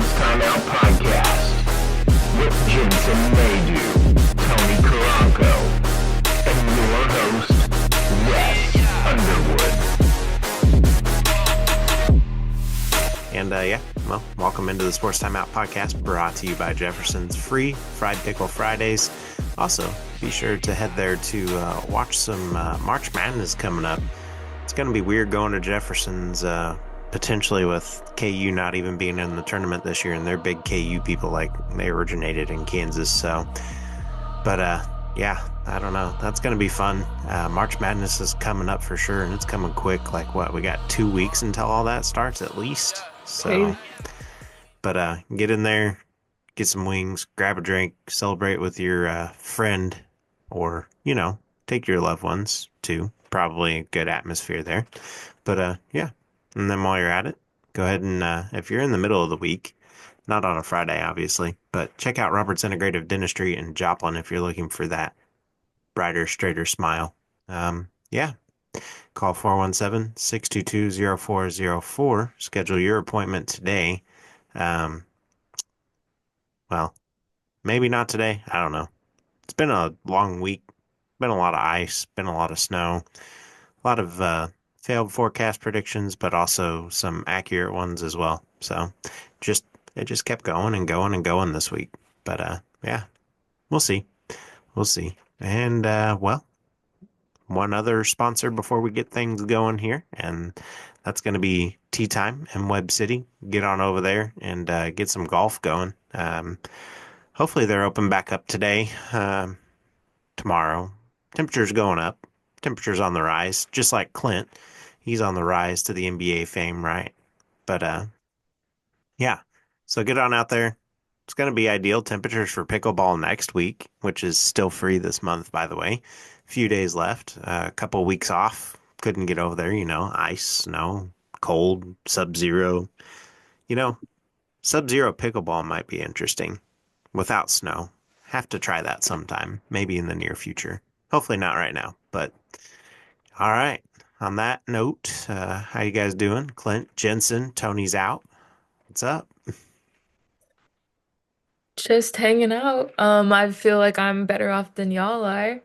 Sports Timeout Podcast with Jensen Maydew, Tony Caranco, and your host, Wes Underwood. And welcome into the Sports Timeout Podcast, brought to you by Jeffersons. Free Fried Pickle Fridays. Also, be sure to head there to watch some March Madness coming up. It's going to be weird going to Jeffersons, potentially with KU not even being in the tournament this year, and they're big KU people, like they originated in Kansas. So, but I don't know. That's going to be fun. March Madness is coming up for sure, and it's coming quick. Like what? We got 2 weeks until all that starts at least. So, but get in there, get some wings, grab a drink, celebrate with your friend, or take your loved ones too. Probably a good atmosphere there. But and then while you're at it, go ahead and if you're in the middle of the week, not on a Friday obviously, but check out Robert's Integrative Dentistry in Joplin if you're looking for that brighter, straighter smile. Call 417-622-0404. Schedule your appointment today. Well, maybe not today. I don't know. It's been a long week. Been a lot of ice. Been a lot of snow. A lot of failed forecast predictions, but also some accurate ones as well. So it just kept going and going and going this week. But we'll see. We'll see. And one other sponsor before we get things going here, and that's going to be TeeTime in Webb City. Get on over there and get some golf going. Hopefully they're open back up today, tomorrow. Temperature's going up. Temperature's on the rise, just like Clint. He's on the rise to the NBA fame, right? But so get on out there. It's going to be ideal temperatures for pickleball next week, which is still free this month, by the way. A few days left, a couple weeks off. Couldn't get over there, ice, snow, cold, sub-zero. Sub-zero pickleball might be interesting without snow. Have to try that sometime, maybe in the near future. Hopefully not right now, but all right. On that note, how you guys doing? Clint, Jensen, Tony's out. What's up? Just hanging out. I feel like I'm better off than y'all are.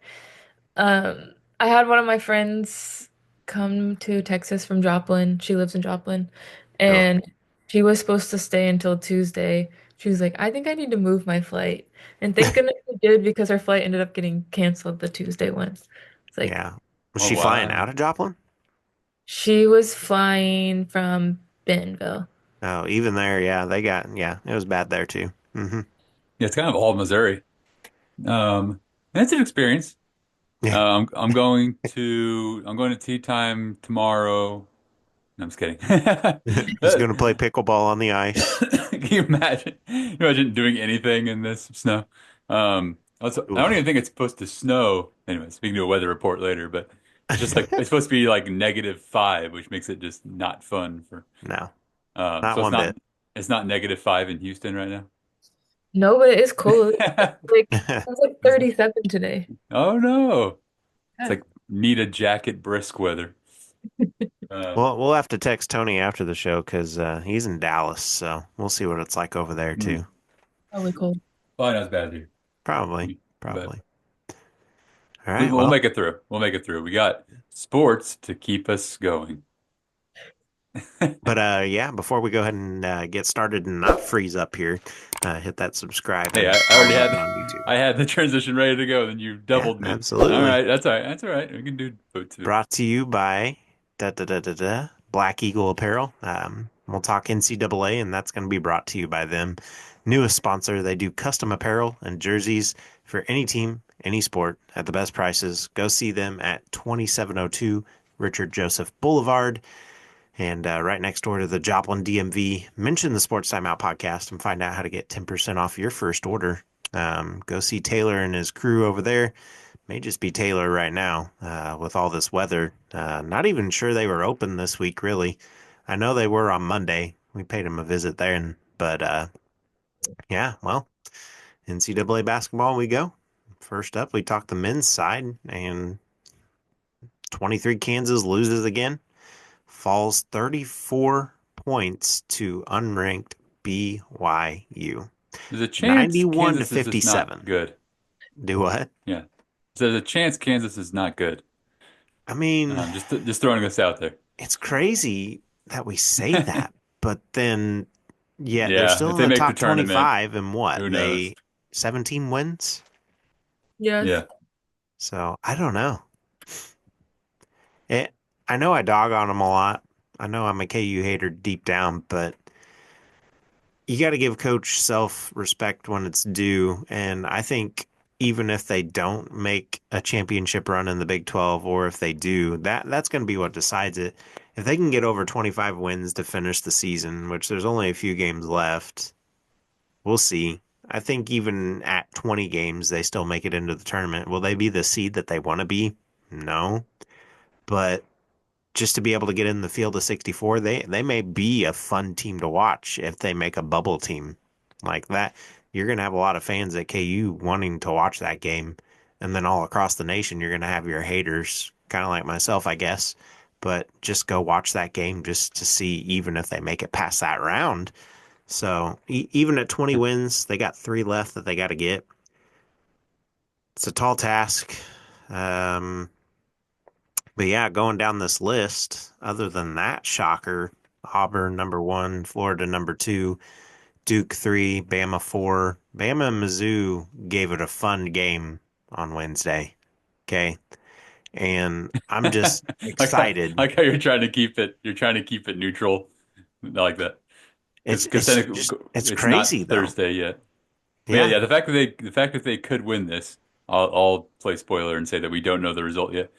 I had one of my friends come to Texas from Joplin. She lives in Joplin, Oh, and she was supposed to stay until Tuesday. She was like, I think I need to move my flight. And thank goodness she did because her flight ended up getting canceled the Tuesday one. It's like yeah. Was Oh she flying wow. out of Joplin? she was flying from Bentonville. Oh, even there, it was bad there too. Mm-hmm. Yeah, it's kind of all Missouri. And it's an experience. Yeah. I'm going to tea time tomorrow. No, I'm just kidding. He's gonna play pickleball on the ice. Can you imagine? Imagine doing anything in this snow? I don't Oof. even think it's supposed to snow. Anyways, we can do a weather report later, but it's just like it's supposed to be like -5, which makes it just not fun for No, not so one bit. it's not -5 in Houston right now. No, but it is cold. It's like 37 today. Oh no. It's Yeah. like need a jacket brisk weather. Well, we'll have to text Tony after the show because he's in Dallas, so we'll see what it's like over there too. Probably cold. Probably not as bad as here. Probably, But probably. All right. we'll Well, make it through. We'll make it through. We got sports to keep us going. but before we go ahead and get started and not freeze up here, hit that subscribe. Hey, and I already follow had button on YouTube. I had the transition ready to go, then you doubled me. Absolutely. All right, that's all right. That's all right. We can do both too. Brought to you by Black Eagle Apparel. We'll talk NCAA, and that's going to be brought to you by them. Newest sponsor. They do custom apparel and jerseys for any team, any sport at the best prices. Go see them at 2702 Richard Joseph Boulevard. And right next door to the Joplin DMV. Mention the Sports Timeout podcast and find out how to get 10% off your first order. Go see Taylor and his crew over there. May just be Taylor right now with all this weather. Not even sure they were open this week, really. I know they were on Monday. We paid them a visit there. But NCAA basketball we go. First up, we talk the men's side, and 23 Kansas loses again. Falls 34 points to unranked BYU. There's a chance 91 to Kansas is just not 57. good. Do what? Yeah. So there's a chance Kansas is not good. I mean, Just throwing this out there. it's crazy that we say that, but then yet they're Yeah, still if in they the make the top tournament, 25 and what? who knows? They 17 wins? Yes. Yeah. So I don't know. It, I know I dog on them a lot. I know I'm a KU hater deep down, but you got to give coach self-respect when it's due. And I think even if they don't make a championship run in the Big 12, or if they do, that's going to be what decides it. If they can get over 25 wins to finish the season, which there's only a few games left, we'll see. I think even at 20 games, they still make it into the tournament. Will they be the seed that they want to be? No. But just to be able to get in the field of 64, they may be a fun team to watch if they make a bubble team like that. You're going to have a lot of fans at KU wanting to watch that game. And then all across the nation, you're going to have your haters, kind of like myself, I guess. But just go watch that game just to see even if they make it past that round. So even at 20 wins, they got three left that they got to get. It's a tall task. Um, But yeah, going down this list, other than that, shocker, Auburn number one, Florida number two, Duke three, Bama four. Bama and Mizzou gave it a fun game on Wednesday. Okay. And I'm just excited. Like how you're trying to keep it, neutral. I like that. Because It's it's not crazy though. Thursday yet. But yeah, Yeah. yeah, the fact that they could win this, I'll play spoiler and say that we don't know the result yet.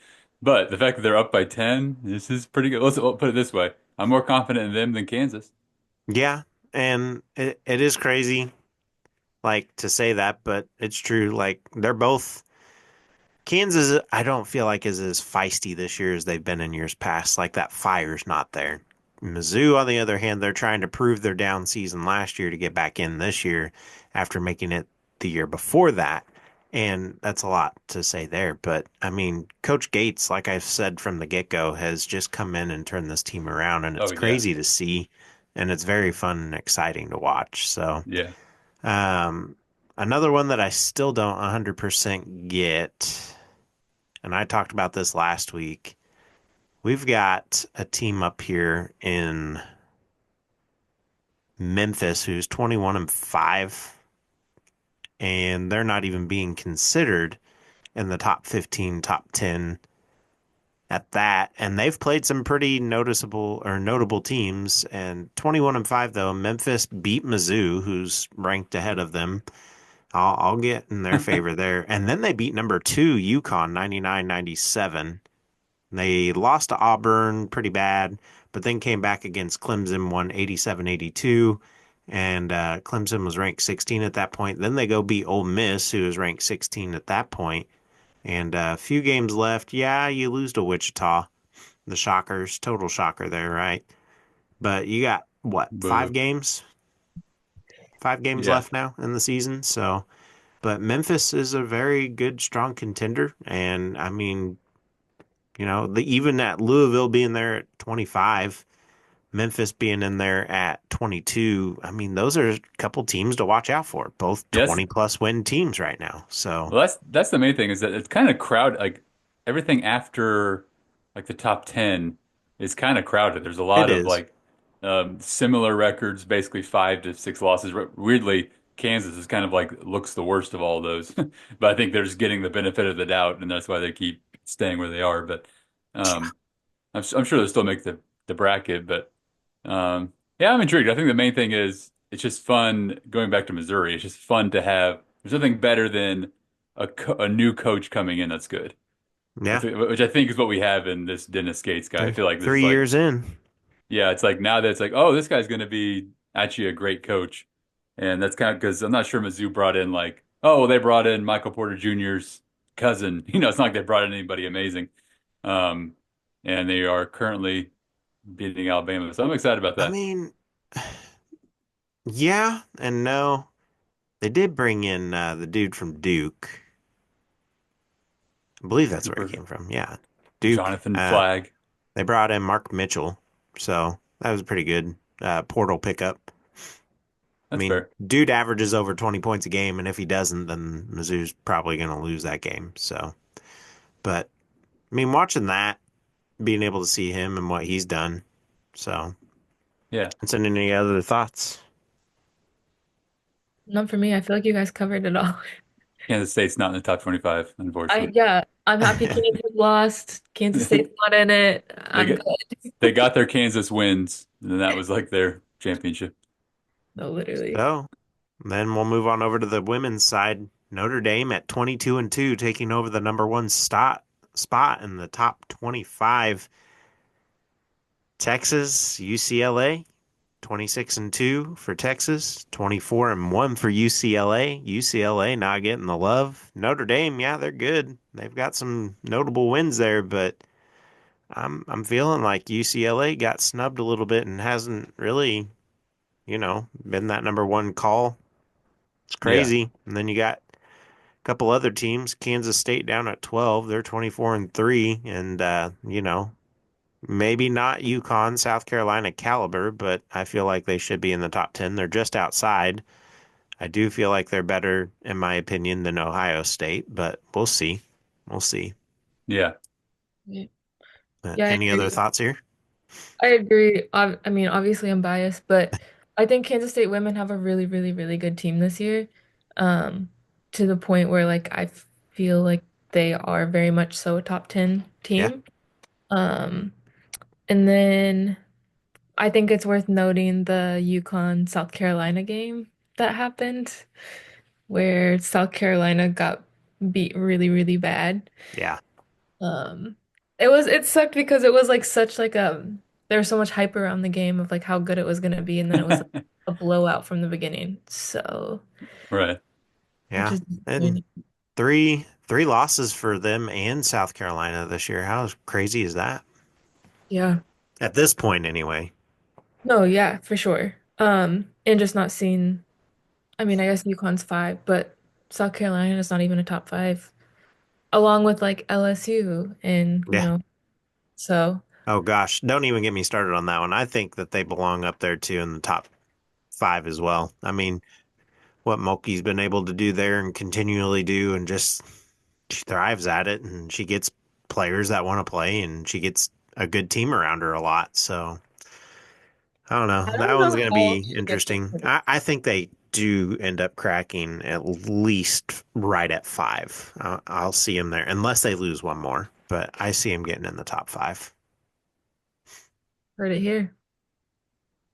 But the fact that they're up by 10, this is pretty good. Let's put it this way. I'm more confident in them than Kansas. Yeah. And it is crazy, like to say that, but it's true. Like they're both Kansas, I don't feel like is as feisty this year as they've been in years past. Like that fire's not there. Mizzou, on the other hand, they're trying to prove their down season last year to get back in this year after making it the year before that. And that's a lot to say there. But I mean, Coach Gates, like I've said from the get-go, has just come in and turned this team around, and it's Oh yeah. crazy to see, and it's very fun and exciting to watch. So, Yeah. um, another one that I still don't 100% get, and I talked about this last week. We've got a team up here in Memphis who's 21 and 5, and they're not even being considered in the top 15, top 10 at that. And they've played some pretty noticeable or notable teams. And 21 and 5, though, Memphis beat Mizzou, who's ranked ahead of them. I'll get in their favor there. And then they beat number two, UConn, 99-97. They lost to Auburn pretty bad, but then came back against Clemson, won 87-82, and Clemson was ranked 16 at that point. Then they go beat Ole Miss, who was ranked 16 at that point, and a few games left. Yeah, you lose to Wichita, the Shockers, total shocker there, right? But you got what, Boo. 5 games Yeah. left now in the season, so. But Memphis is a very good, strong contender, and I mean, even at Louisville being there at 25, Memphis being in there at 22, I mean, those are a couple teams to watch out for, both Yes. 20 plus win teams right now. So Well, that's the main thing is that it's kind of crowded. Like everything after like the top 10 is kind of crowded. There's a it lot of is. like similar records, basically 5 to 6 losses. Weirdly, Kansas is kind of like looks the worst of all those, but I think they're just getting the benefit of the doubt, and that's why they keep staying where they are. But um, I'm sure they'll still make the bracket. But yeah, I'm intrigued. I think the main thing is it's just fun going back to Missouri. It's just fun to have. There's nothing better than a new coach coming in that's good, Yeah. which I think is what we have in this Dennis Gates guy. I Three, feel like this is three like, years in. yeah, it's like now that it's like, oh, this guy's going to be actually a great coach. And that's kind of because I'm not sure Mizzou brought in like, oh, well, they brought in Michael Porter Jr.'s cousin. It's not like they brought in anybody amazing. Um, and they are currently beating Alabama. So I'm excited about I that. mean, yeah and no. They did bring in the dude from Duke. I believe that's where he Cooper, came from. Yeah. Duke. Jonathan Flag. They brought in Mark Mitchell. So that was pretty good portal pickup. I That's mean, fair. dude averages over 20 points a game, and if he doesn't, then Mizzou's probably going to lose that game. So, but I mean, watching that, being able to see him and what he's done. So, Yeah. and any other thoughts? None for me. I feel like you guys covered it all. Kansas State's not in the top 25, unfortunately. Yeah, I'm happy Kansas lost. Kansas State's not in it. They I'm get good. they got their Kansas wins, and that was like their championship. No, literally. So, then we'll move on over to the women's side. Notre Dame at 22-2, taking over the number one spot in the top 25. Texas, UCLA, 26-2 for Texas, 24-1 for UCLA. UCLA not getting the love. Notre Dame, yeah, they're good. They've got some notable wins there, but I'm feeling like UCLA got snubbed a little bit and hasn't really, been that number one call. It's Yeah, crazy. And then you got a couple other teams, Kansas State down at 12. They're 24-3 and maybe not UConn, South Carolina caliber, but I feel like they should be in the top 10. They're just outside. I do feel like they're better, in my opinion, than Ohio State, but we'll see. We'll see. yeah, Yeah, yeah, I Any other agree. thoughts here? I agree. I mean, obviously I'm biased, but I think Kansas State women have a really, really, really good team this year. Um, to the point where like I feel like they are very much so a top 10 Yeah, team. Um, and then I think it's worth noting the UConn South Carolina game that happened where South Carolina got beat really, really bad. yeah, Um, it sucked because it was like such like there was so much hype around the game of like how good it was gonna be, and then it was a blowout from the beginning. So, right. which yeah. is And three losses for them and South Carolina this year. How crazy is that? yeah. At this point, anyway. No, yeah, for sure. And just not seeing. I mean, I guess UConn's five, but South Carolina is not even a top five, along with like LSU and Yeah. so Oh gosh, don't even get me started on that one. I think that they belong up there too in the top five as well. I mean, what Mulkey's been able to do there and continually do, and just she thrives at it, and she gets players that want to play, and she gets a good team around her a lot. So I don't know. I That don't one's know going to how be she gets interesting. it. I think they do end up cracking at least right at five. I'll see them there, unless they lose one more. But I see them getting in the top five. Heard it here.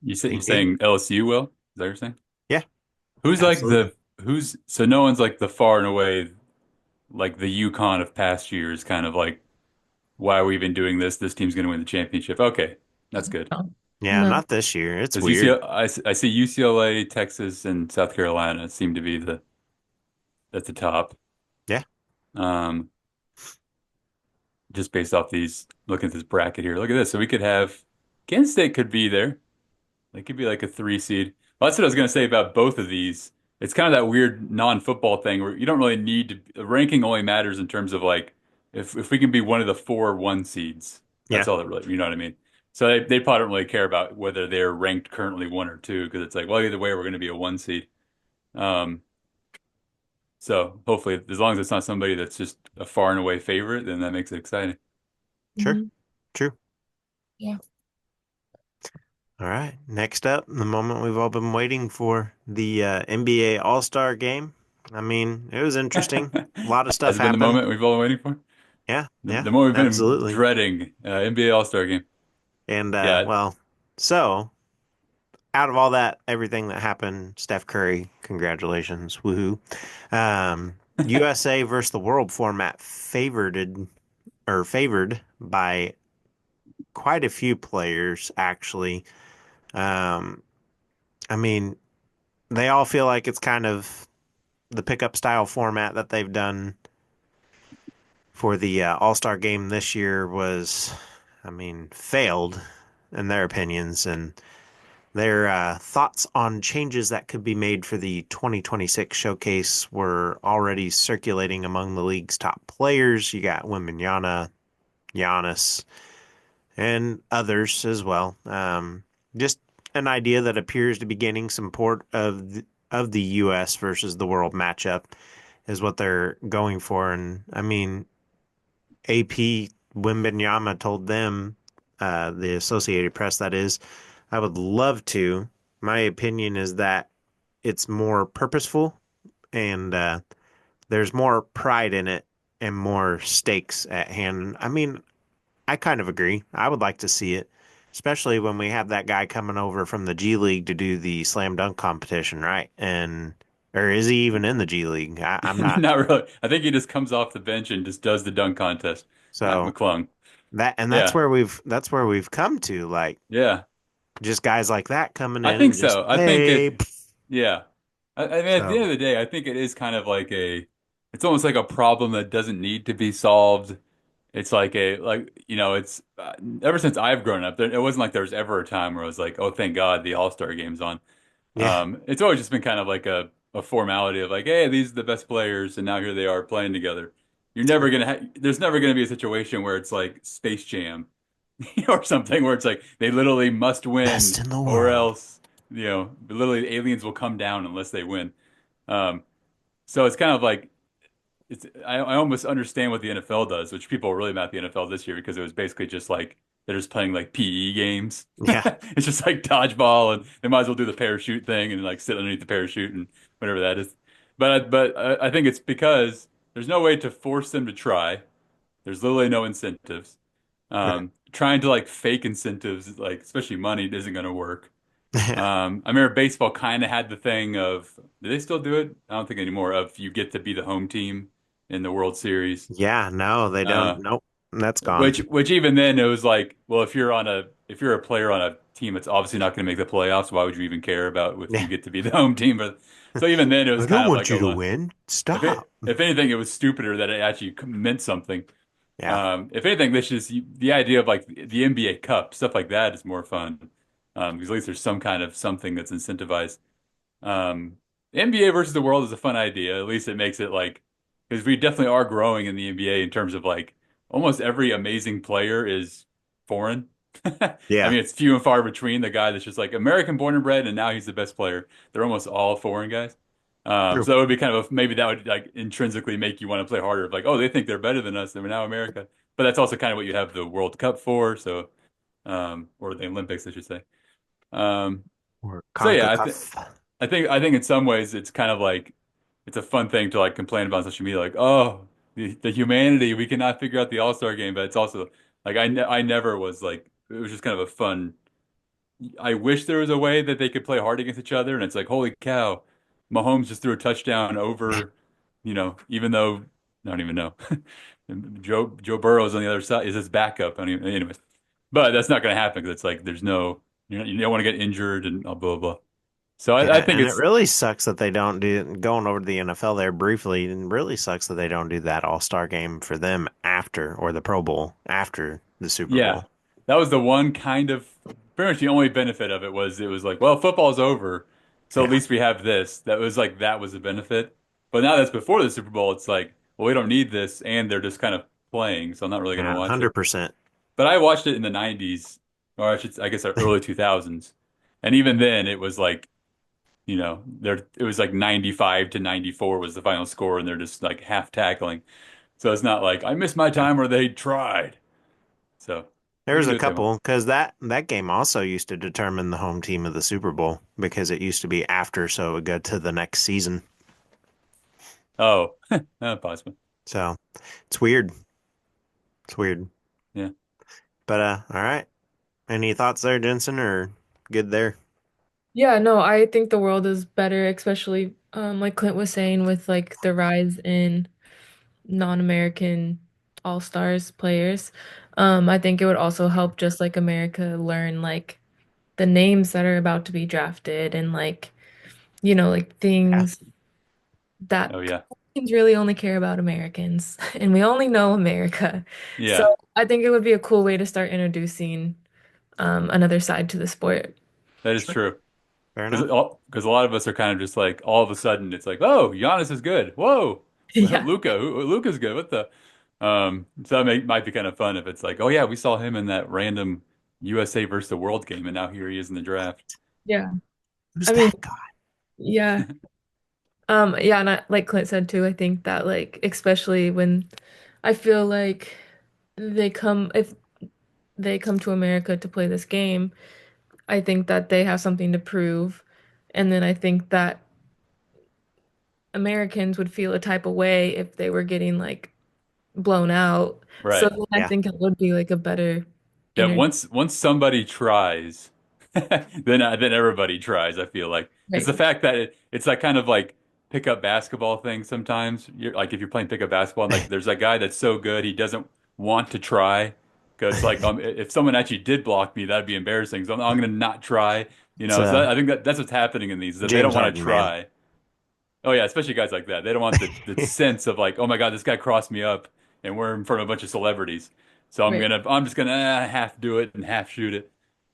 You Indeed. saying LSU will? Is that what you're saying? Yeah, Who's like absolutely. the who's so no one's like the far and away like the UConn of past years, kind of like why are we even doing this? This team's going to win the championship. Okay, that's good. No, Yeah, no. not this year. It's Because weird. I see UCLA, Texas, and South Carolina seem to be the at the top. Yeah, Um, just based off these looking at this bracket here. Look at this. So we could have Kansas State could be there. They could be like a three seed. Well, that's what I was going to say about both of these. It's kind of that weird non-football thing where you don't really need to. The ranking only matters in terms of like if we can be one of the four one seeds. yeah, That's all that really. You know what I mean? So they probably don't really care about whether they're ranked currently one or two because it's like, well, either way, we're going to be a one seed. Um, so hopefully, as long as it's not somebody that's just a far and away favorite, then that makes it exciting. sure, Mhm. true. Yeah. All right. Next up, the moment we've all been waiting for, the NBA All-Star Game. I mean, it was interesting. A lot of stuff Has it been the happened. moment we've all been waiting for? Yeah, yeah, The moment we've been absolutely. dreading, NBA All-Star Game. And Yeah. well, so out of all that, everything that happened, Steph Curry, congratulations, woohoo. USA versus the world format favored by quite a few players, actually. Um, I mean, they all feel like it's kind of the pickup style format that they've done for the All-Star game this year was, I mean, failed in their opinions, and their thoughts on changes that could be made for the 2026 showcase were already circulating among the league's top players. You got Wembanyama, Giannis, and others as well. Just an idea that appears to be gaining support of the U.S. versus the world matchup is what they're going for. And I mean, AP Wimbenyama told them, the Associated Press, that is, I would love to. My opinion is that it's more purposeful and there's more pride in it and more stakes at hand. I mean, I kind of agree. I would like to see it, especially when we have that guy coming over from the G League to do the slam dunk competition, right? And or is he even in the G League? I'm not. Not really. I think he just comes off the bench and just does the dunk contest. Mac So McClung. that's Yeah. where we've come to, like, Yeah. just guys like that coming I in think and just, so. I think hey. it, yeah. I mean, at the So end of the day, I think it is kind of like it's almost like a problem that doesn't need to be solved. It's like it's ever since I've grown up, it wasn't like there was ever a time where I was like, oh, thank God the All-Star game's on. yeah, It's always just been kind of like a formality of like, hey, these are the best players, and now here they are playing together. There's never gonna be a situation where it's like Space Jam or something where it's like they literally must best win in the or world. else, literally aliens will come down unless they win. Um, so it's kind of like I almost understand what the NFL does, which people are really mad at the NFL this year because it was basically just like they're just playing like PE games. Yeah, It's just like dodgeball, and they might as well do the parachute thing and like sit underneath the parachute and whatever that is. But I think it's because there's no way to force them to try. There's literally no incentives. right. Trying to like fake incentives, like especially money, isn't going to work. Yeah, I remember baseball kind of had the thing of, do they still do it? I don't think anymore. Of you get to be the home team in the World Series. yeah. No, they don't. Uh, Nope, that's gone. which even then it was like, well, if you're a player on a team that's obviously not going to make the playoffs, why would you even care about if Yeah, you get to be the home team? But so even then it was I kind don't of want like you to a win. Stop. if anything, it was stupider that it actually meant something. Yeah, If anything, this is the idea of like the NBA Cup, stuff like that is more fun. Because at least there's some kind of something that's incentivized. Um, NBA versus the world is a fun idea. At least it makes it like, because we definitely are growing in the NBA in terms of like almost every amazing player is foreign. I yeah. mean, it's few and far between the guy that's just like American born and bred and now he's the best player. They're almost all foreign guys. True. So that would be kind of maybe that would like intrinsically make you want to play harder. Like, oh, they think they're better than us. They're now America. But that's also kind of what you have the World Cup for. So, or the Olympics, I should say. Um, Or so yeah, I think. CONCACAF. I think in some ways it's kind of like it's a fun thing to like complain about on social media, like, oh, the humanity, we cannot figure out the All-Star game, but it's also like I never was like it was just kind of a fun. I wish there was a way that they could play hard against each other, and it's like, holy cow, Mahomes just threw a touchdown over, even though I don't even know. Joe Burrow's on the other side is his backup. I don't even, anyways, but that's not going to happen because it's like there's no you don't want to get injured and blah blah blah. So I Yeah, think and it it's really sucks that they don't do, going over to the NFL there briefly, and really sucks that they don't do that All-Star game for them after, or the Pro Bowl after the Super Yeah, Bowl. that was the one kind of pretty much the only benefit of it was like, well, football's over, so at Yeah, least we have this. That was a benefit. But now that's before the Super Bowl, it's like, well, we don't need this, and they're just kind of playing, so I'm not really going to yeah, watch it. 100%. But I watched it in the 90s, or I guess the early 2000s, and even then it was like, there it was like 95 to 94 was the final score, and they're just like half tackling. So it's not like I missed my Yeah. time where they tried. So they There's can do a what they want. couple because that game also used to determine the home team of the Super Bowl because it used to be after, so it would go to the next season. Oh, possibly. So it's weird. It's weird. Yeah. But all right. Any thoughts there, Jensen, or good there? Yeah, no, I think the world is better, especially like Clint was saying with like the rise in non-American all-stars players. I think it would also help just like America learn like the names that are about to be drafted and like, like Yeah. things Oh that yeah. Americans really only care about Americans and we only know America. So Yeah. I think it would be a cool way to start introducing another side to the sport. That is Sure. true. Fair enough. Because a lot of us are kind of just like all of a sudden it's like, oh, Giannis is good. Whoa. Yeah. Luca's good. What the so might be kind of fun if it's like, oh yeah, we saw him in that random USA versus the world game and now here he is in the draft. Yeah. Who's I mean, that guy? yeah. Yeah, and like Clint said too, I think that like especially when I feel like if they come to America to play this game, I think that they have something to prove. And then I think that Americans would feel a type of way if they were getting like blown out. So Right. then I Yeah. think it would be like a better Yeah, energy. once somebody tries, then everybody tries, I feel like. It's Right. the fact that it's like kind of like pickup basketball thing sometimes. You're like if you're playing pickup basketball and like there's that guy that's so good he doesn't want to try because like if someone actually did block me that'd be embarrassing. So I'm gonna not try, you It's know. So I think that's what's happening in these is that they don't James want to Harden, man. try. Oh yeah, especially guys like that. They don't want the sense of like, oh my God, this guy crossed me up and we're in front of a bunch of celebrities. So Right. I'm just gonna half do it and half shoot it.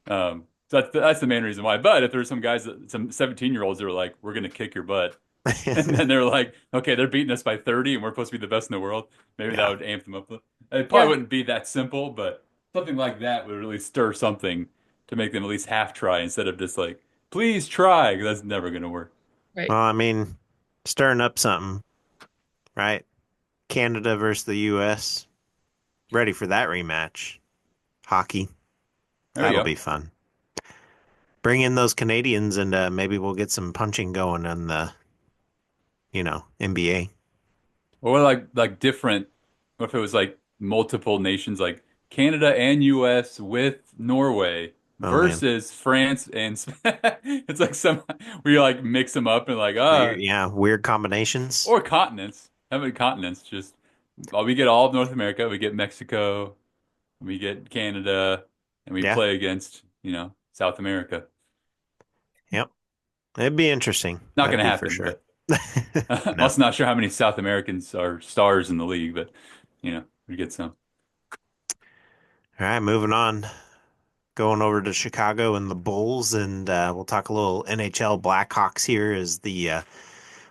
So that's the main reason why. But if there's some guys some 17-year-olds that are like, we're gonna kick your butt, and then they're like, okay, they're beating us by 30 and we're supposed to be the best in the world, maybe that Yeah. would amp them up. It probably Yeah. wouldn't be that simple, but something like that would really stir something to make them at least half try instead of just like, please try, 'cause that's never gonna work. Right. Well, I mean, stirring up something, right? Canada versus the US. Ready for that rematch. Hockey. There we That'll go. be fun. Bring in those Canadians and maybe we'll get some punching going in the, NBA. Or like different, what if it was like multiple nations, like Canada and US with Norway Oh man. versus France and it's like some where you like mix them up and like Weird, yeah, weird combinations. or continents. How many continents? Just we get all of North America, we get Mexico, we get Canada, and we Yeah. play against, South America. Yep. It'd be interesting. Not That'd gonna be for happen, sure. but I'm No. also not sure how many South Americans are stars in the league, but we get some. All right, moving on. Going over to Chicago and the Bulls, and we'll talk a little NHL Blackhawks here as the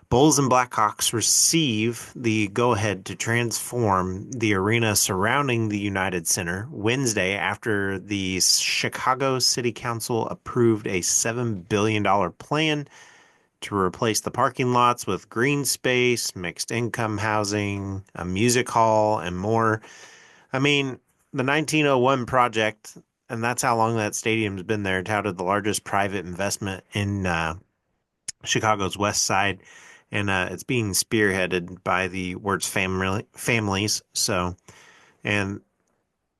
Bulls and Blackhawks receive the go-ahead to transform the arena surrounding the United Center Wednesday after the Chicago City Council approved a $7 billion plan to replace the parking lots with green space, mixed income housing, a music hall, and more. I mean, the 1901 project, and that's how long that stadium's been there, touted the largest private investment in Chicago's West Side, and it's being spearheaded by the Wirtz families. So, and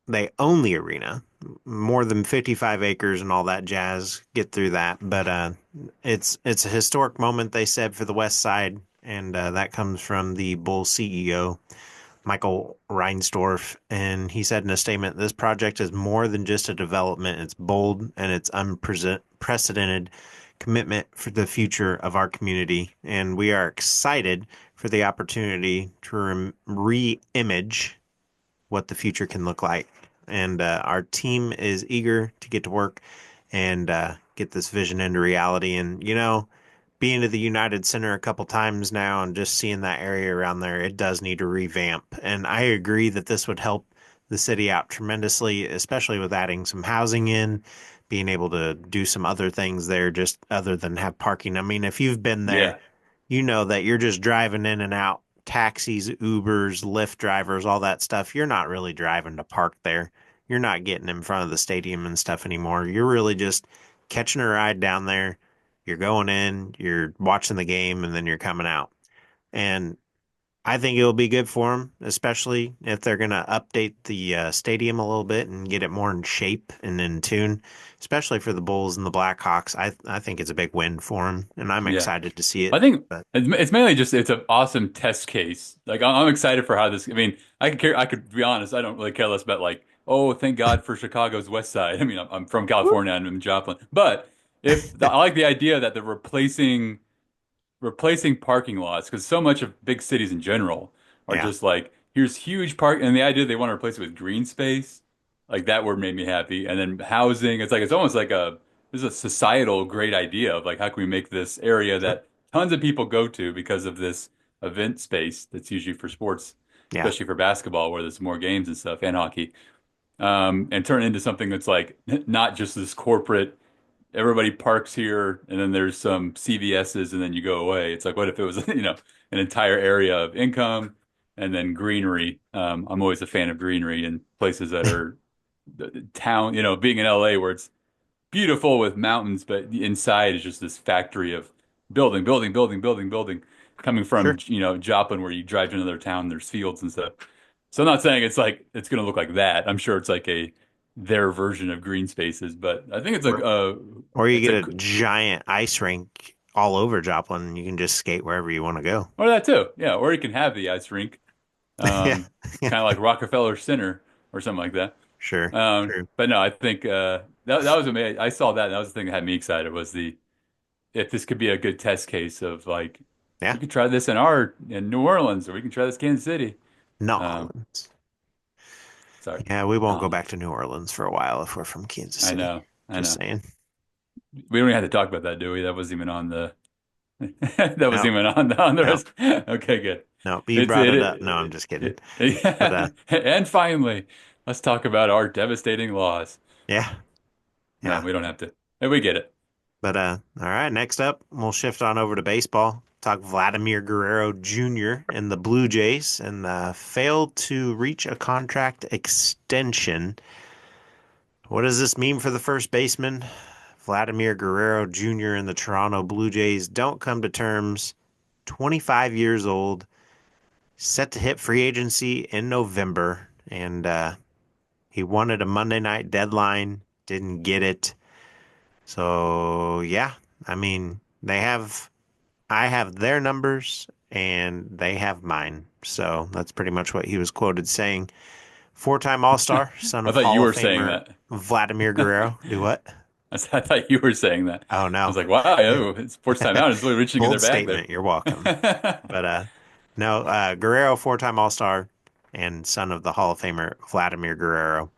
they own the arena, more than 55 acres and all that jazz. Get through that, but it's a historic moment, they said, for the West Side, and that comes from the Bulls CEO Michael Reinsdorf, and he said in a statement, "This project is more than just a development. It's bold and it's unprecedented commitment for the future of our community, and we are excited for the opportunity to re-image what the future can look like. And our team is eager to get to work and get this vision into reality. And, being to the United Center a couple times now and just seeing that area around there, it does need a revamp. And I agree that this would help the city out tremendously, especially with adding some housing in, being able to do some other things there, just other than have parking. I mean, if you've been there, Yeah. you know that you're just driving in and out, taxis, Ubers, Lyft drivers, all that stuff. You're not really driving to park there. You're not getting in front of the stadium and stuff anymore. You're really just catching a ride down there. You're going in, you're watching the game, and then you're coming out. And I think it'll be good for them, especially if they're going to update the stadium a little bit and get it more in shape and in tune, especially for the Bulls and the Blackhawks. I think it's a big win for them, and I'm Yeah. excited to see it. I think But it's mainly just it's an awesome test case. Like I'm excited for how this. I mean, I could be honest. I don't really care less about like, oh, thank God for Chicago's West Side. I mean, I'm from California and I'm in Joplin, but I like the idea that they're replacing parking lots because so much of big cities in general are yeah, just like here's huge park and the idea they want to replace it with green space like that word made me happy and then housing it's almost like this is a societal great idea of like how can we make this area sure. that tons of people go to because of this event space that's usually for sports Yeah, especially for basketball where there's more games and stuff and hockey and turn it into something that's like not just this corporate everybody parks here, and then there's some CVS's, and then you go away. It's like, what if it was, an entire area of income and then greenery? I'm always a fan of greenery in places that are the town, being in LA where it's beautiful with mountains, but the inside is just this factory of building, building, building, building, building. Coming from, Sure. Joplin, where you drive to another town, there's fields and stuff. So I'm not saying it's like it's going to look like that. I'm sure it's like their version of green spaces, but I think Or, or you it's get a a giant ice rink all over Joplin and you can just skate wherever you want to go. or that too, yeah. Or you can have the ice rink, Yeah. Yeah. kind of like Rockefeller Center or something like that. Sure. True. But no, I think that was amazing. I saw that. And that was the thing that had me excited was the if this could be a good test case of like Yeah. we could try this in New Orleans or we can try this Kansas City. Not Um, Orleans. sorry, Yeah, we won't go Nolans. back to New Orleans for a while if we're from Kansas I City. know, I Just know. saying. We don't even have to talk about that, do we? That wasn't even on the that wasn't No, even on the no, rest. Okay, good. no. You It's brought it up. No, I'm just kidding. But yeah. And finally, let's talk about our devastating laws. yeah, No, yeah. we don't have to. Hey, we get it. But all right, next up, we'll shift on over to baseball. Talk Vladimir Guerrero Jr. and the Blue Jays and failed to reach a contract extension. What does this mean for the first baseman? Vladimir Guerrero Jr. and the Toronto Blue Jays don't come to terms. 25 years old, set to hit free agency in November, and he wanted a Monday night deadline, didn't get it. So, yeah, I mean, I have their numbers and they have mine. So that's pretty much what he was quoted saying. Four-time All-Star, son I of thought you Hall of were saying Famer that. Vladimir Guerrero. Do what? I thought you were saying that. Oh, I no. was like, wow, oh, it's sports timeout. It's really reaching in Bold their bag there. statement. You're welcome. But no, Guerrero, four-time All-Star and son of the Hall of Famer Vladimir Guerrero,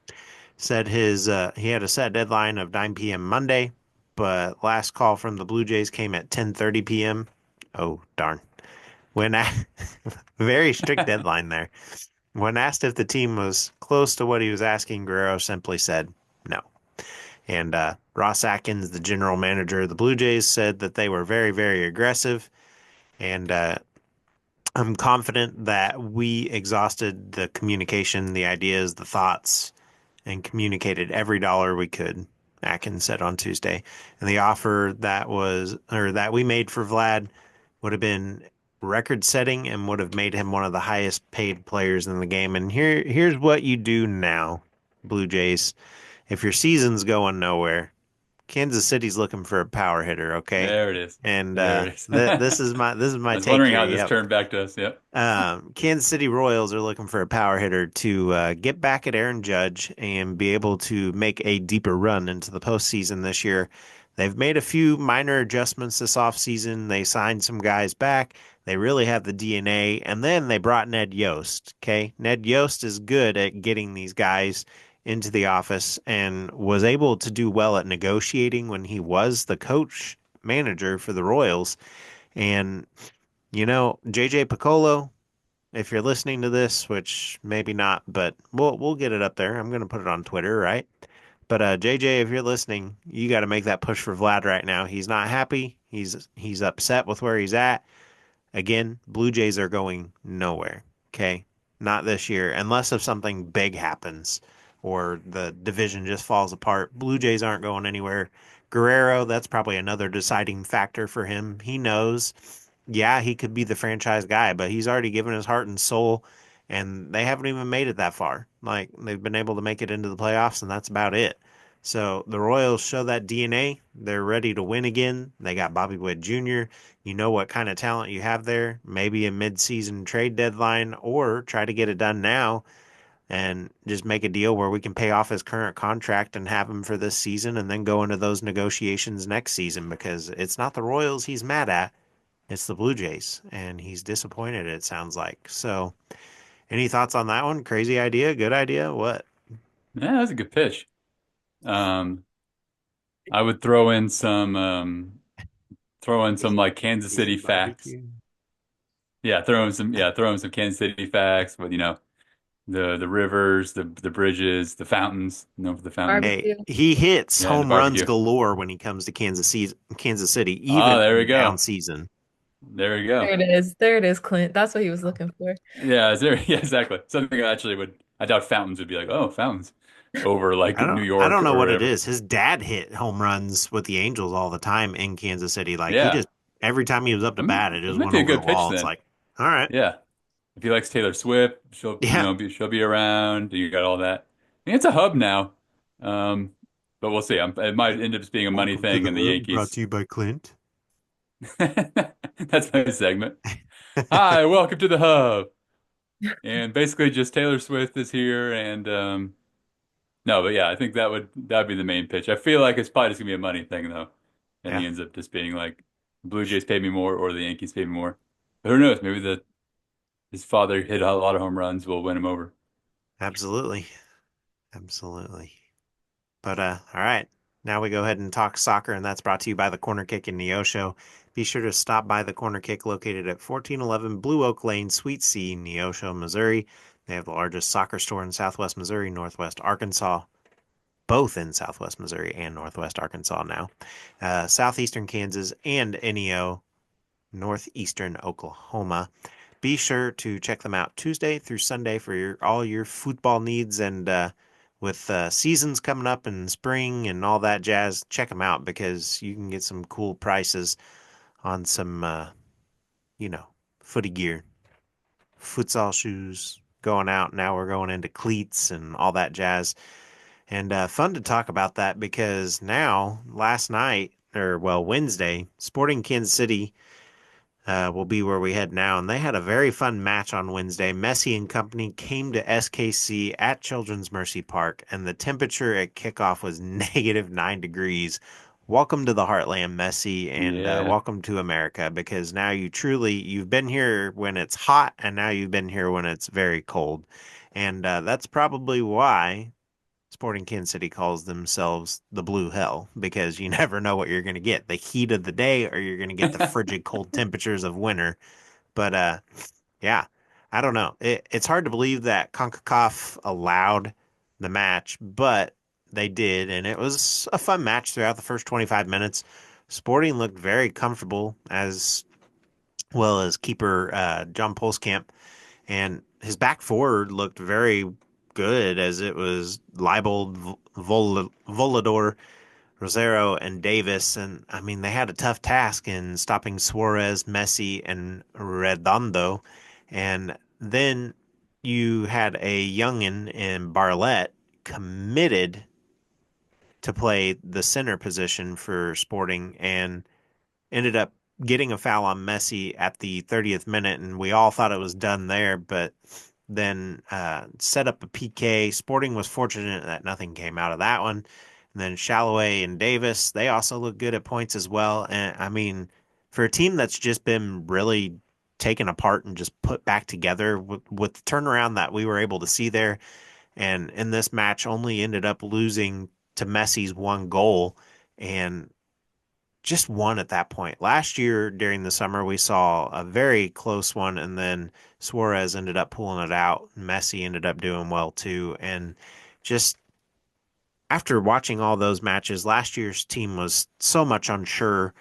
said he had a set deadline of 9 p.m. Monday, but last call from the Blue Jays came at 10:30 p.m. Oh, darn. When very strict deadline there. When asked if the team was close to what he was asking, Guerrero simply said no. And Ross Atkins, the general manager of the Blue Jays, said that they were very, very aggressive. And I'm confident that we exhausted the communication, the ideas, the thoughts, and communicated every dollar we could, Atkins said on Tuesday. And the offer that we made for Vlad would have been record setting and would have made him one of the highest paid players in the game. And here's what you do now, Blue Jays. If your season's going nowhere, Kansas City's looking for a power hitter, okay? There it is. And There it is. this is I my was take wondering here. how this Yep. turned back to us. Yep. Kansas City Royals are looking for a power hitter to get back at Aaron Judge and be able to make a deeper run into the postseason this year. They've made a few minor adjustments this offseason. They signed some guys back. They really have the DNA. And then they brought Ned Yost. Okay. Ned Yost is good at getting these guys into the office and was able to do well at negotiating when he was the coach manager for the Royals. And JJ Piccolo, if you're listening to this, which maybe not, but we'll get it up there. I'm gonna put it on Twitter, right? But JJ, if you're listening, you got to make that push for Vlad right now. He's not happy. He's upset with where he's at. Again, Blue Jays are going nowhere. Okay, not this year, unless if something big happens or the division just falls apart. Blue Jays aren't going anywhere. Guerrero, that's probably another deciding factor for him. He knows, yeah, he could be the franchise guy, but he's already given his heart and soul, and they haven't even made it that far. Like they've been able to make it into the playoffs, and that's about it. So the Royals show that DNA. They're ready to win again. They got Bobby Witt Jr. You know what kind of talent you have there. Maybe a mid-season trade deadline, or try to get it done now and just make a deal where we can pay off his current contract and have him for this season and then go into those negotiations next season because it's not the Royals he's mad at. It's the Blue Jays, and he's disappointed, it sounds like. So, any thoughts on that one? Crazy idea? Good idea? What? Yeah, that's a good pitch. Um, I would throw in some like Kansas City facts. Barbecue? Yeah, throw in some Kansas City facts, but the rivers, the bridges, the fountains. For the fountains. Hey, Barbecue. he hits Yeah, and the home runs barbecue. galore when he comes to Kansas City, Ah, even there we in down go. season. There we go. There it is. There it is, Clint. That's what he was looking for. Yeah, is there? Yeah, exactly. Something I actually would. I doubt fountains would be like, oh, fountains over like New I York don't know or what it whatever. is. His dad hit home runs with the Angels all the time in Kansas City. Like he Yeah, just every time he was up to bat, it that just might went be a over the good pitch wall. It's then. like, all right, Yeah, if he likes Taylor Swift, yeah, she'll be around. You got all that. I think it's a hub now, um, but we'll see. It might end up just being a money welcome to thing, the and the hub, brought Yankees. to you by Clint. That's my segment. Hi, welcome to the hub. And basically, just Taylor Swift is here, and no, but yeah, I think that'd be the main pitch. I feel like it's probably just gonna be a money thing though, and Yeah, he ends up just being like, the Blue Jays pay me more, or the Yankees pay me more. But who knows? Maybe the his father hit a lot of home runs will win him over. absolutely, absolutely. But all right, now we go ahead and talk soccer, and that's brought to you by the Corner Kick in Neosho. Be sure to stop by the Corner Kick located at 1411 Blue Oak Lane, Suite C, Neosho, Missouri. They have the largest soccer store in Southwest Missouri, Northwest Arkansas, both in Southwest Missouri and Northwest Arkansas now, Southeastern Kansas, and NEO, Northeastern Oklahoma. Be sure to check them out Tuesday through Sunday for all your football needs. And with seasons coming up in spring and all that jazz, check them out because you can get some cool prices on some, you know, footy gear, futsal shoes. Going out now, we're going into cleats and all that jazz. And fun to talk about that because now, last night, or well, Wednesday, Sporting Kansas City will be where we head now. And they had a very fun match on Wednesday. Messi and company came to SKC at Children's Mercy Park, and the temperature at kickoff was -9 degrees. Welcome to the Heartland, Messi, and Yeah. welcome to America because now you've been here when it's hot, and now you've been here when it's very cold. And that's probably why Sporting Kansas City calls themselves the Blue Hell because you never know what you're going to get, the heat of the day or you're going to get the frigid cold temperatures of winter. But yeah, I don't know. It's hard to believe that CONCACAF allowed the match, but they did, and it was a fun match throughout the first 25 minutes. Sporting looked very comfortable as well as keeper John Polskamp, and his back forward looked very good as it was Leibold, Volador, Rosero, and Davis. And I mean, they had a tough task in stopping Suarez, Messi, and Redondo. And then you had a youngin in Barlett committed to play the center position for Sporting and ended up getting a foul on Messi at the 30th minute, and we all thought it was done there, but then set up a PK. Sporting was fortunate that nothing came out of that one. And then Shalloway and Davis, they also look good at points as well. And I mean, for a team that's just been really taken apart and just put back together with the turnaround that we were able to see there, and in this match only ended up losing to Messi's one goal. And just one at that point. Last year during the summer, we saw a very close one, and then Suarez ended up pulling it out. Messi ended up doing well too. And just after watching all those matches, last year's team was so much unsure,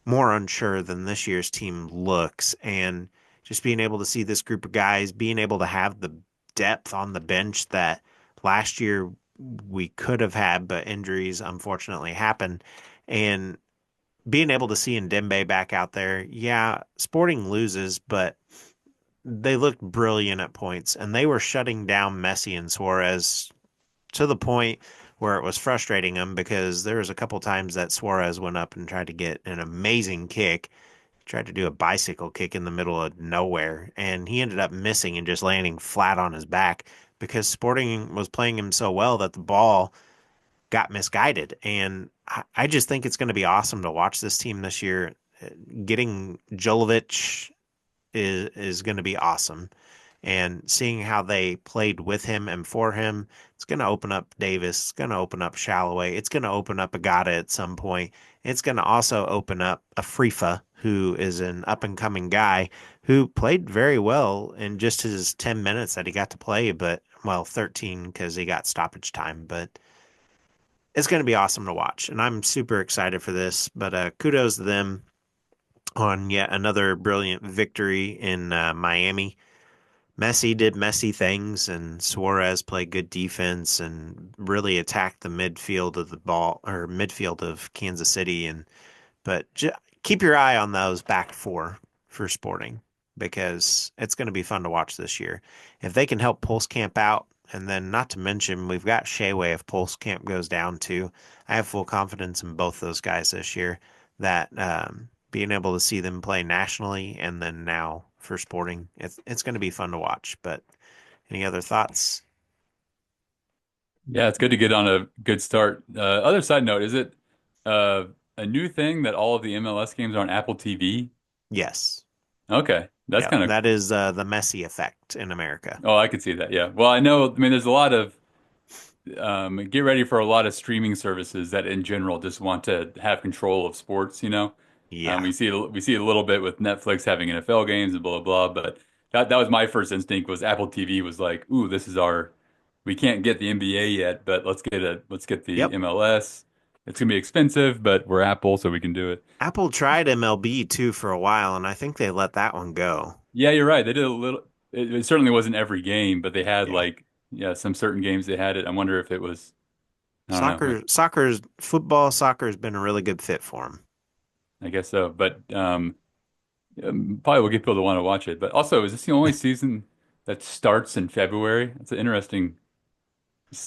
more unsure than this year's team looks. And just being able to see this group of guys, being able to have the depth on the bench that last year we could have had, but injuries unfortunately happened. And being able to see Ndembe back out there, yeah, Sporting loses, but they looked brilliant at points, and they were shutting down Messi and Suarez to the point where it was frustrating them because there was a couple times that Suarez went up and tried to get an amazing kick, tried to do a bicycle kick in the middle of nowhere, and he ended up missing and just landing flat on his back because Sporting was playing him so well that the ball got misguided. And I just think it's going to be awesome to watch this team this year. Getting Jolovich is going to be awesome. And seeing how they played with him and for him, it's going to open up Davis. It's going to open up Shalloway. It's going to open up Agata at some point. It's going to also open up Afrifa, who is an up and coming guy who played very well in just his 10 minutes that he got to play, but well, 13 because he got stoppage time. But it's going to be awesome to watch. And I'm super excited for this. But kudos to them on yet another brilliant victory in Miami. Messi did Messi things, and Suarez played good defense and really attacked the midfield of the ball or midfield of Kansas City. And but keep your eye on those back four for Sporting because it's going to be fun to watch this year. If they can help Pulse Camp out, and then not to mention we've got Shayway if Pulse Camp goes down too. I have full confidence in both those guys this year that being able to see them play nationally and then now for Sporting, it's going to be fun to watch. But any other thoughts? Yeah, it's good to get on a good start. Other side note, is it uh, a new thing that all of the MLS games are on Apple TV? Yes. Okay, that's Yeah, kind of. that is the Messi effect in America. Oh, I could see that. Yeah. Well, I know. I mean, there's a lot of get ready for a lot of streaming services that, in general, just want to have control of sports. Yeah. We see a little bit with Netflix having NFL games and blah blah blah. But that was my first instinct was Apple TV was like, ooh, this is our. We can't get the NBA yet, but let's get the Yep. MLS. It's gonna be expensive, but we're Apple, so we can do it. Apple tried MLB too for a while, and I think they let that one go. Yeah, you're right. They did a little. It certainly wasn't every game, but they had Yeah. like some certain games they had it. I wonder if it was. I don't know. Soccer has been a really good fit for them. I guess so, but probably will get people to want to watch it. But also, is this the only season that starts in February? It's an interesting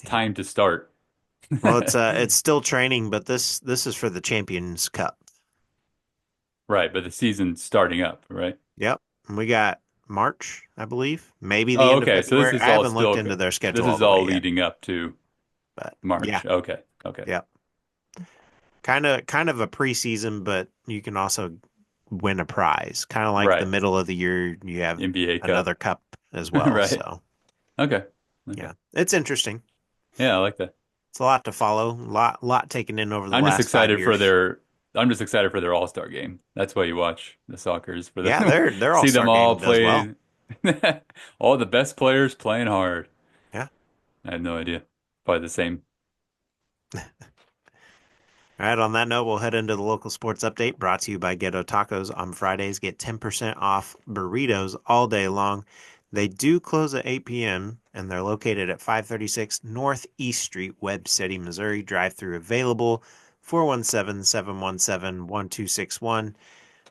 time to start. Well, it's still training, but this is for the Champions Cup. Right, but the season's starting up, right? Yep. And we got March, I believe. Maybe the Oh, end of okay. So this February. is I all haven't looked still into their schedule this all is the way all yet. leading up to But yeah, March. Okay. Okay. yep. Kind of a preseason, but you can also win a prize. Kind of like the Right. middle of the year you have NBA Cup. another cup as well. Right. So Okay. Okay. yeah. It's interesting. Yeah, I like that. It's a lot to follow. Lot taken in over the I'm just last five excited for years. their All-Star game. That's why you watch the soccer's for Yeah, the their see them All-Star all game does well. play all the best players playing hard. Yeah. I have no idea. Probably the same. All right, on that note, we'll head into the local sports update brought to you by Ghetto Tacos. On Fridays, get 10% off burritos all day long. They do close at 8 p.m., and they're located at 536 Northeast Street, Webb City, Missouri. Drive-through available, 417-717-1261.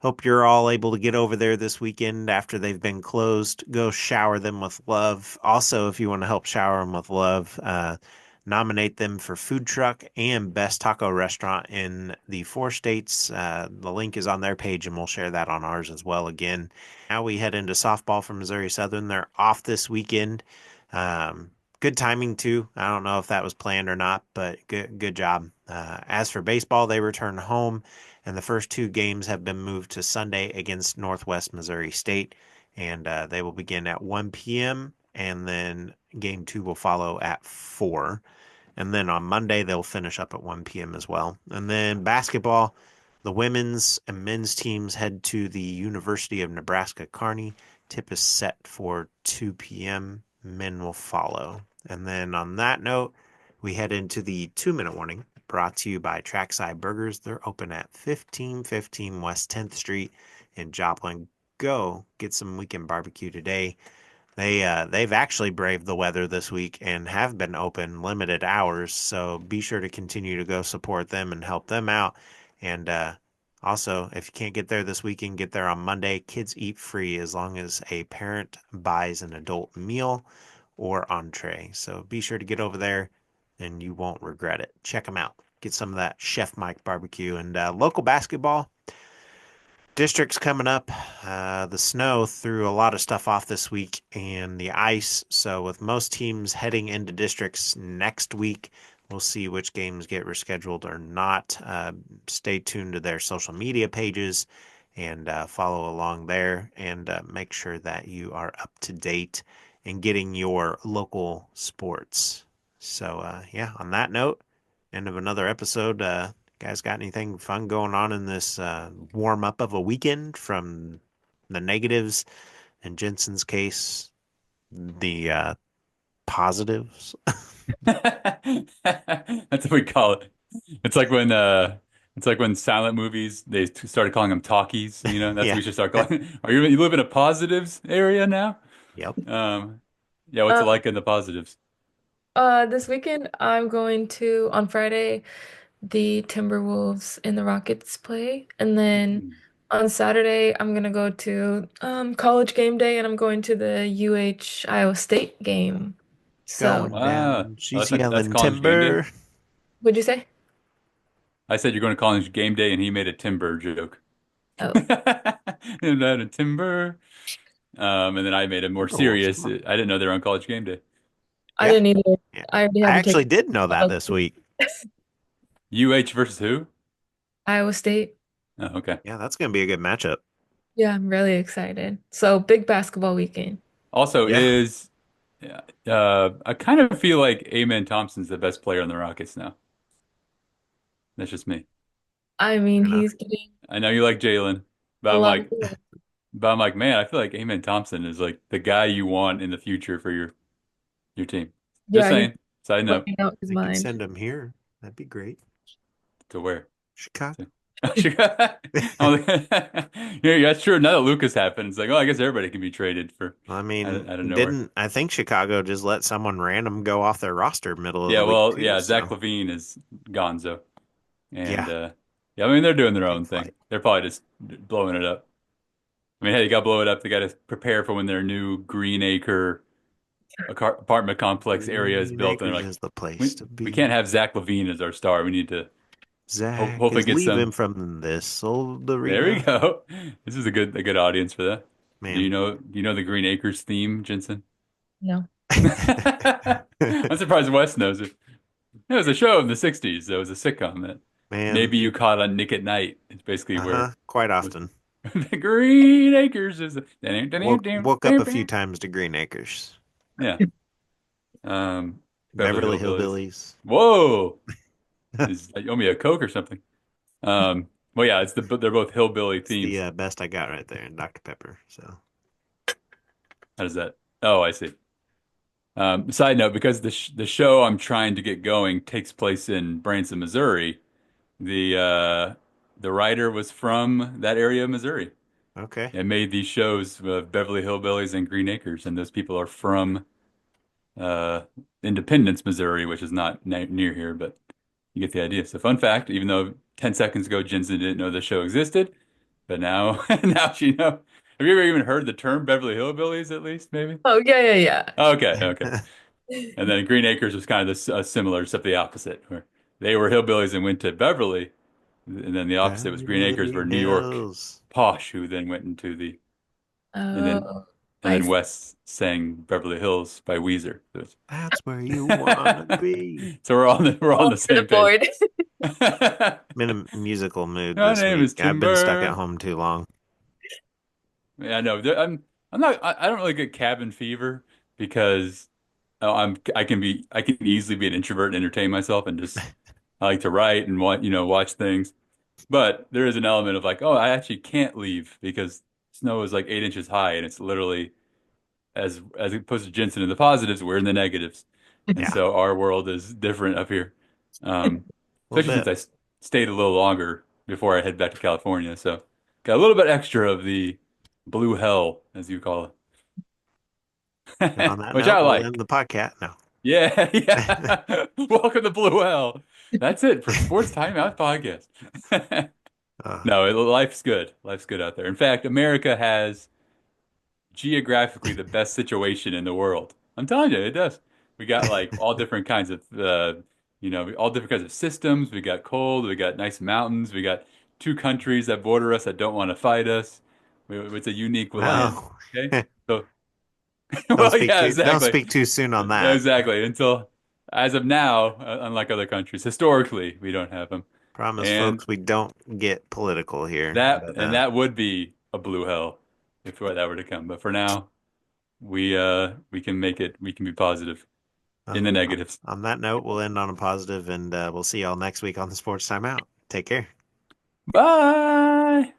Hope you're all able to get over there this weekend after they've been closed. Go shower them with love. Also, if you want to help shower them with love, nominate them for food truck and best taco restaurant in the four states. The link is on their page, and we'll share that on ours as well. Again, now we head into softball for Missouri Southern. They're off this weekend. Good timing too. I don't know if that was planned or not, but good job. As for baseball, they return home, and the first two games have been moved to Sunday against Northwest Missouri State, and they will begin at 1 p.m. and then game two will follow at 4. And then on Monday, they'll finish up at 1 p.m. as well. And then basketball, the women's and men's teams head to the University of Nebraska Kearney. Tip is set for 2 p.m. Men will follow. And then on that note, we head into the 2-minute warning brought to you by Trackside Burgers. They're open at 1515 West 10th Street in Joplin. Go get some weekend barbecue today. They've actually braved the weather this week and have been open limited hours, so be sure to continue to go support them and help them out. And also, if you can't get there this weekend, get there on Monday. Kids eat free as long as a parent buys an adult meal or entree. So be sure to get over there and you won't regret it. Check them out. Get some of that Chef Mike barbecue and local basketball. District's coming up. The snow threw a lot of stuff off this week and the ice. So, with most teams heading into districts next week, we'll see which games get rescheduled or not. Stay tuned to their social media pages and follow along there and make sure that you are up to date in getting your local sports. So, yeah, on that note, end of another episode. Guys, got anything fun going on in this warm up of a weekend from the negatives? In Jensen's case, the positives. That's what we call it. It's like when silent movies they started calling them talkies, you know, that's what Yeah. we should start calling. You live in a positives area now? Yep. Um yeah, what's it Um, like in the positives? this weekend I'm going to on Friday the Timberwolves and the Rockets play, and then Hmm. on Saturday I'm gonna go to college game day, and I'm going to the UH Iowa State game. So, Going Wow. down. Oh, She's that's yelling college game day. timber. what'd you say? I said you're going to college game day and he made a timber joke. Oh, And that a timber. And then I made it more Timberwolves. serious. Come I on. didn't know they were on college game day. I Yeah. didn't either. Yeah. I already I had to take actually did know that this week. UH versus who? Iowa State. Oh, okay. Yeah, that's gonna be a good matchup. Yeah, I'm really excited. So big basketball weekend. Also, Yeah. I kind of feel like Amen Thompson's the best player on the Rockets now. That's just me. I mean, Fair enough. he's getting I know you like Jalen, but a I'm lot of like, love. man, I feel like Amen Thompson is like the guy you want in the future for your team. Just Yeah, he's saying. Side note. playing out his They could mind. send him here. That'd be great. To where? Chicago. Oh, yeah, that's true. Now that Lucas happened, it's like, oh, I guess everybody can be traded for I mean, out of nowhere. didn't I think Chicago just let someone random go off their roster middle of Yeah, the week well, too? yeah, Zach So LaVine is Gonzo, and yeah, yeah, I mean they're doing their take own thing. flight. They're probably just blowing it up. I mean, hey, you got to blow it up. They got to prepare for when their new Green Acre apartment complex area is Green built, and they're Acres like, is the place we to we can't be. have Zach LaVine as our star. We need to Zach hopefully is get some. leaving from this old There we arena. go. This is a good audience for that. Man. Do you know the Green Acres theme, Jensen? No. I'm surprised Wes knows it. It was a show in the 60s. There was a sitcom that Man, maybe you caught on Nick at Night. It's basically where uh-huh. Quite was often. the Green Acres is Woke up a few times to Green Acres. yeah. Um, Beverly Beverly Hillbillies. Hillbillies. Whoa. You owe me a Coke or something. Well, yeah, they're both hillbilly It's the themes. best I got right there in Dr. Pepper. So How does that? Oh, I see. Side note, because the show I'm trying to get going takes place in Branson, Missouri, the writer was from that area of Missouri okay. and made these shows of Beverly Hillbillies and Green Acres, and those people are from uh, Independence, Missouri, which is not near here, but you get the idea. So, fun fact, even though 10 seconds ago Jensen didn't know the show existed, but now now she know. Have you ever even heard the term Beverly Hillbillies at least, maybe? Oh, yeah, Okay, okay. yeah. And then Green Acres was kind of similar, except the opposite, where they were hillbillies and went to Beverly, and then the opposite was Green Acres, were Beverly New York Hills. posh, who then went into and then Oh, and I then see. Wes sang Beverly Hills by Weezer. That's where you wanna be. So we're on All the over the same page. board. I'm in a musical mood My this name week. is I've been stuck at Timber. home too long. Yeah, I know. I'm not. I don't really get cabin fever because I can easily be an introvert and entertain myself and just I like to write and watch things. But there is an element of like, oh, I actually can't leave because snow is like 8 inches high and it's literally as opposed to Jensen in the positives, we're in the negatives. And Yeah, so our world is different up here. a little Especially since bit. stayed a little longer before I head back to California. So got a little bit extra of the blue hell, as you call And on it, that which I note, we'll end like. the podcast. No. Yeah, yeah. Welcome to Blue Hell. That's it for Sports Timeout Podcast. Uh, No, life's good. Life's good out there. In fact, America has geographically the best situation in the world. I'm telling you, it does. We got like all different kinds of, all different kinds of systems. We got cold. We got nice mountains. We got two countries that border us that don't want to fight us. It's a unique land. well, Okay, so don't well, speak yeah, too don't exactly. speak too soon on Yeah, that. exactly. Until, as of now, unlike other countries, historically, we don't have them. Promise, And folks, we don't get political here. But that would be a blue hell if that were to come. But for now, we can make it. We can be positive in uh, the negatives. on that note, we'll end on a positive, and we'll see y'all next week on the Sports Timeout. Take care. Bye.